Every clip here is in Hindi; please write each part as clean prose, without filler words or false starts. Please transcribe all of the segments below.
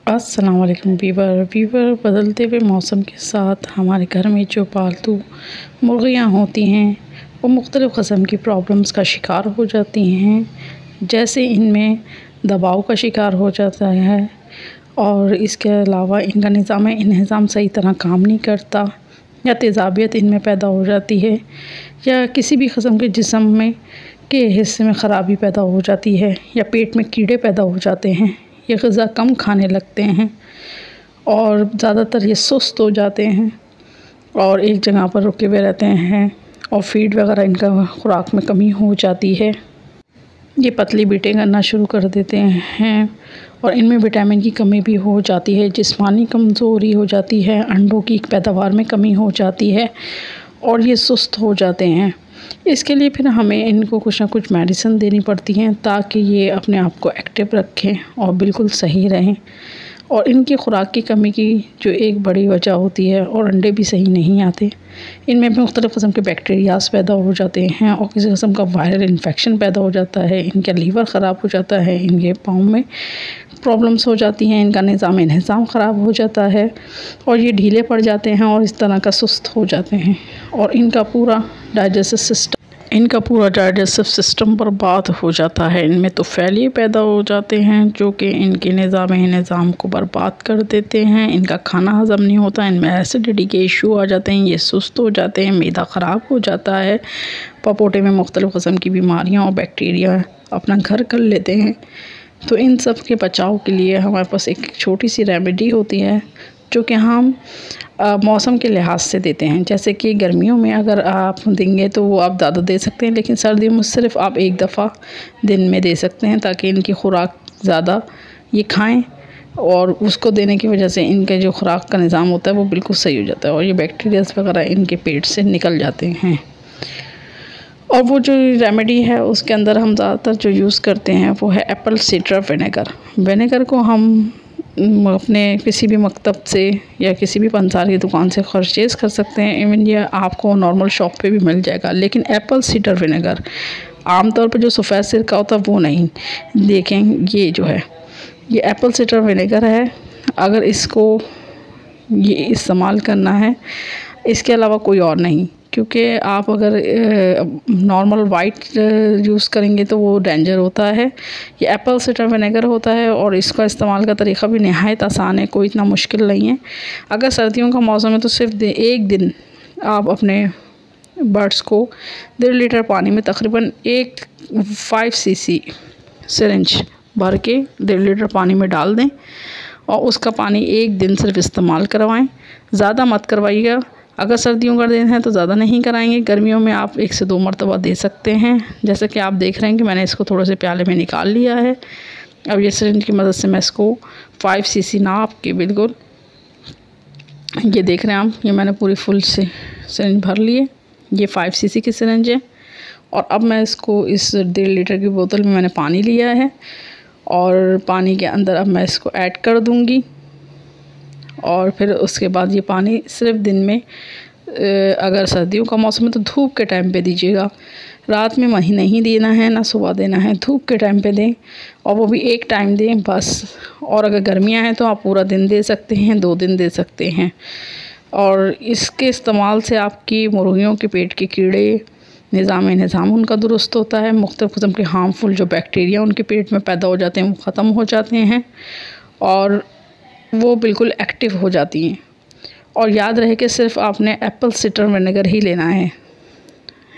अस्सलाम वालेकुम वीवर बदलते हुए मौसम के साथ हमारे घर में जो पालतू मुर्गियाँ होती हैं वो मुख्तलिफ़ क़स्म की प्रॉब्लम्स का शिकार हो जाती हैं। जैसे इनमें दबाव का शिकार हो जाता है और इसके अलावा इनका निज़ाम सही तरह काम नहीं करता, या तेज़ाबियत इनमें पैदा हो जाती है, या किसी भी क़स्म के जिस्म में के हिस्से में ख़राबी पैदा हो जाती है, या पेट में कीड़े पैदा हो जाते हैं, ये ग़िज़ा कम खाने लगते हैं और ज़्यादातर ये सुस्त हो जाते हैं और एक जगह पर रुके हुए रहते हैं और फीड वगैरह इनका खुराक में कमी हो जाती है। ये पतली बीटें करना शुरू कर देते हैं और इनमें विटामिन की कमी भी हो जाती है, जिस्मानी कमज़ोरी हो जाती है, अंडों की पैदावार में कमी हो जाती है और ये सुस्त हो जाते हैं। इसके लिए फिर हमें इनको कुछ ना कुछ मेडिसिन देनी पड़ती हैं ताकि ये अपने आप को एक्टिव रखें और बिल्कुल सही रहें। और इनकी खुराक की कमी की जो एक बड़ी वजह होती है, और अंडे भी सही नहीं आते, इनमें भी मुख्तलिफ़ क़स्म के बैक्टीरियाज़ पैदा हो जाते हैं और किसी क़स्म का वायरल इन्फेक्शन पैदा हो जाता है, इनका लीवर ख़राब हो जाता है, इनके पाँव में प्रॉब्लम्स हो जाती हैं, इनका निज़ाम ख़राब हो जाता है और ये ढीले पड़ जाते हैं और इस तरह का सुस्त हो जाते हैं और इनका पूरा डाइजेस्टिव सिस्टम बर्बाद हो जाता है। इनमें तो फैलिए पैदा हो जाते हैं जो कि इनके निज़ाम को बर्बाद कर देते हैं। इनका खाना हज़म नहीं होता, इनमें एसिडिटी के इशू आ जाते हैं, ये सुस्त हो जाते हैं, मैदा ख़राब हो जाता है, पपोटे में मुख्तलिफ़ क़स्म की बीमारियाँ और बैक्टीरिया अपना घर कर लेते हैं। तो इन सब के बचाव के लिए हमारे पास एक छोटी सी रेमेडी होती है जो कि हम मौसम के लिहाज से देते हैं। जैसे कि गर्मियों में अगर आप देंगे तो वो आप ज़्यादा दे सकते हैं, लेकिन सर्दियों में सिर्फ आप एक दफ़ा दिन में दे सकते हैं ताकि इनकी खुराक ज़्यादा ये खाएं और उसको देने की वजह से इनके जो खुराक का निज़ाम होता है वो बिल्कुल सही हो जाता है और ये बैक्टीरियाज़ वगैरह इनके पेट से निकल जाते हैं। और वो जो रेमेडी है उसके अंदर हम ज़्यादातर जो यूज़ करते हैं वो है एप्पल साइडर विनेगर को हम अपने किसी भी मकतब से या किसी भी पंसार की दुकान से परचेज़ कर सकते हैं। इवन ये आपको नॉर्मल शॉप पे भी मिल जाएगा, लेकिन एप्पल साइडर विनेगर आमतौर पर जो सफ़ेद सिरका होता है वो नहीं। देखें ये जो है ये एप्पल साइडर विनेगर है, अगर इसको ये इस्तेमाल करना है इसके अलावा कोई और नहीं, क्योंकि आप अगर नॉर्मल वाइट यूज़ करेंगे तो वो डेंजर होता है। ये एप्पल साइडर विनेगर होता है और इसका इस्तेमाल का तरीक़ा भी नहायत आसान है, कोई इतना मुश्किल नहीं है। अगर सर्दियों का मौसम है तो सिर्फ एक दिन आप अपने बर्ड्स को 1.5 लीटर पानी में तकरीबन 5 cc सिरिंज भर के 1.5 लीटर पानी में डाल दें और उसका पानी एक दिन सिर्फ इस्तेमाल करवाएं, ज़्यादा मत करवाइएगा। अगर सर्दियों का दिन है तो ज़्यादा नहीं कराएंगे, गर्मियों में आप 1 से 2 मरतबा दे सकते हैं। जैसे कि आप देख रहे हैं कि मैंने इसको थोड़े से प्याले में निकाल लिया है। अब ये सिरिंज की मदद से मैं इसको 5 cc नाप के बिल्कुल, ये देख रहे हैं आप, ये मैंने पूरी फुल से सिरिंज भर ली है। ये 5 cc की सिरिंज है और अब मैं इसको इस 1.5 लीटर की बोतल में मैंने पानी लिया है और पानी के अंदर अब मैं इसको ऐड कर दूँगी और फिर उसके बाद ये पानी सिर्फ दिन में, अगर सर्दियों का मौसम है तो धूप के टाइम पे दीजिएगा, रात में वहीं नहीं देना है ना सुबह देना है, धूप के टाइम पे दें और वो भी एक टाइम दें बस। और अगर गर्मियां हैं तो आप पूरा दिन दे सकते हैं, 2 दिन दे सकते हैं। और इसके इस्तेमाल से आपकी मुर्गियों के पेट के कीड़े, निज़ाम उनका दुरुस्त होता है, मुख्तलिफ़ क़स्म के हार्मफुल जो बैक्टीरिया उनके पेट में पैदा हो जाते हैं वो ख़त्म हो जाते हैं और वो बिल्कुल एक्टिव हो जाती हैं। और याद रहे कि सिर्फ आपने एप्पल साइडर विनेगर ही लेना है।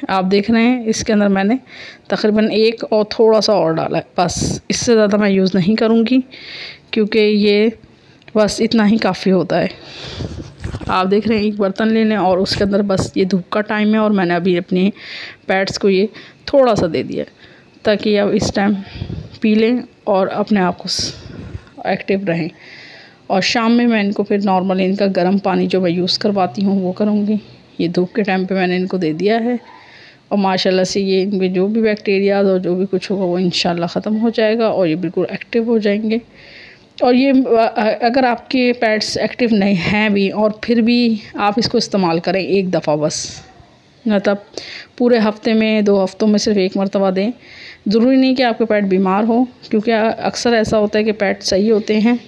आप देख रहे हैं इसके अंदर मैंने तकरीबन 1 और थोड़ा सा और डाला है, बस इससे ज़्यादा मैं यूज़ नहीं करूँगी क्योंकि ये बस इतना ही काफ़ी होता है। आप देख रहे हैं एक बर्तन ले लें और उसके अंदर बस, ये धूप का टाइम है और मैंने अभी अपने पेट्स को ये थोड़ा सा दे दिया ताकि अब इस टाइम पी लें और अपने आप को एक्टिव रहें। और शाम में मैं इनको फिर नॉर्मली इनका गर्म पानी जो मैं यूज़ करवाती हूँ वो करूँगी। ये धूप के टाइम पे मैंने इनको दे दिया है और माशाल्लाह से ये इनमें जो भी बैक्टीरियाज और जो भी कुछ होगा वो इंशाल्लाह ख़त्म हो जाएगा और ये बिल्कुल एक्टिव हो जाएंगे। और ये अगर आपके पेट्स एक्टिव नहीं हैं भी और फिर भी आप इसको इस्तेमाल करें एक दफ़ा बस, मतलब पूरे हफ्ते में 2 हफ्तों में सिर्फ 1 मरतबा दें। ज़रूरी नहीं कि आपके पेट बीमार हो, क्योंकि अक्सर ऐसा होता है कि पेट सही होते हैं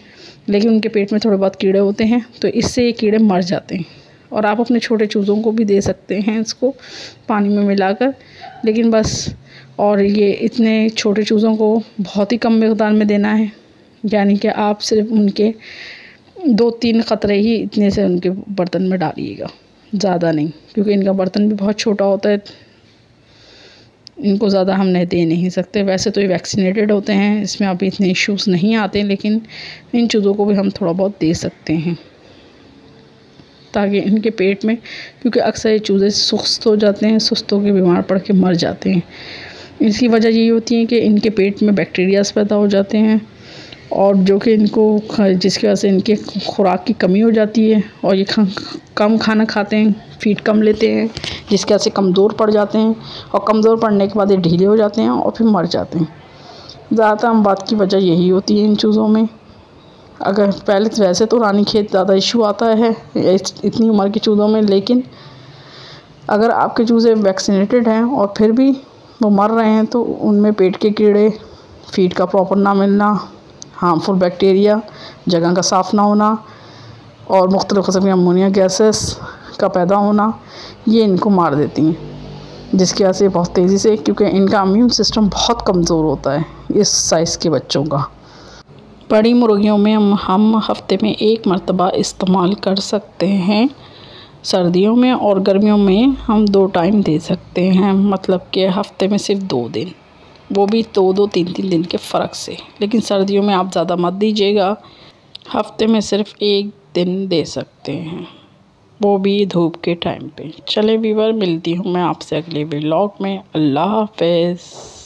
लेकिन उनके पेट में थोड़े बहुत कीड़े होते हैं, तो इससे ये कीड़े मर जाते हैं। और आप अपने छोटे चूज़ों को भी दे सकते हैं इसको पानी में मिलाकर, लेकिन बस और ये इतने छोटे चूज़ों को बहुत ही कम मिक़दार में देना है, यानी कि आप सिर्फ उनके 2-3 क़तरे ही इतने से उनके बर्तन में डालिएगा, ज़्यादा नहीं, क्योंकि इनका बर्तन भी बहुत छोटा होता है, इनको ज़्यादा हमने दे नहीं सकते। वैसे तो ये वैक्सीनेटेड होते हैं, इसमें अभी इतने इश्यूज़ नहीं आते, लेकिन इन चूज़ों को भी हम थोड़ा बहुत दे सकते हैं ताकि इनके पेट में, क्योंकि अक्सर ये चूज़े सुस्त हो जाते हैं, सुस्त होकर बीमार पड़ के मर जाते हैं। इसकी वजह यही होती है कि इनके पेट में बैक्टीरियाज पैदा हो जाते हैं, और जो कि इनको, जिसकी वजह से इनके खुराक की कमी हो जाती है, और ये कम खाना खाते हैं, फीड कम लेते हैं, जिसकी वजह से कमज़ोर पड़ जाते हैं, और कमज़ोर पड़ने के बाद ये ढीले हो जाते हैं और फिर मर जाते हैं। ज़्यादातर हम बात की वजह यही होती है इन चूज़ों में। अगर पहले वैसे तो रानीखेत ज़्यादा इशू आता है इतनी उम्र के चूज़ों में, लेकिन अगर आपके चूज़े वैक्सीनेटेड हैं और फिर भी वो मर रहे हैं, तो उनमें पेट के कीड़े, फीड का प्रॉपर ना मिलना, हार्मफुल बैक्टीरिया, जगह का साफ़ ना होना, और मुख्तलिफ़ क़िस्म की अमोनिया गैसेस का पैदा होना, ये इनको मार देती हैं, जिसकी वजह से बहुत तेज़ी से, क्योंकि इनका इम्यून सिस्टम बहुत कमज़ोर होता है इस साइज़ के बच्चों का। बड़ी मुर्गियों में हम हफ्ते में 1 मरतबा इस्तेमाल कर सकते हैं सर्दियों में, और गर्मियों में हम 2 टाइम दे सकते हैं, मतलब कि हफ्ते में सिर्फ 2 दिन, वो भी 2-2, 3-3 दिन के फ़र्क से। लेकिन सर्दियों में आप ज़्यादा मत दीजिएगा, हफ्ते में सिर्फ 1 दिन दे सकते हैं, वो भी धूप के टाइम पे। चले व्यूअर, मिलती हूँ मैं आपसे अगले व्लॉग में। अल्लाह हाफ़िज़।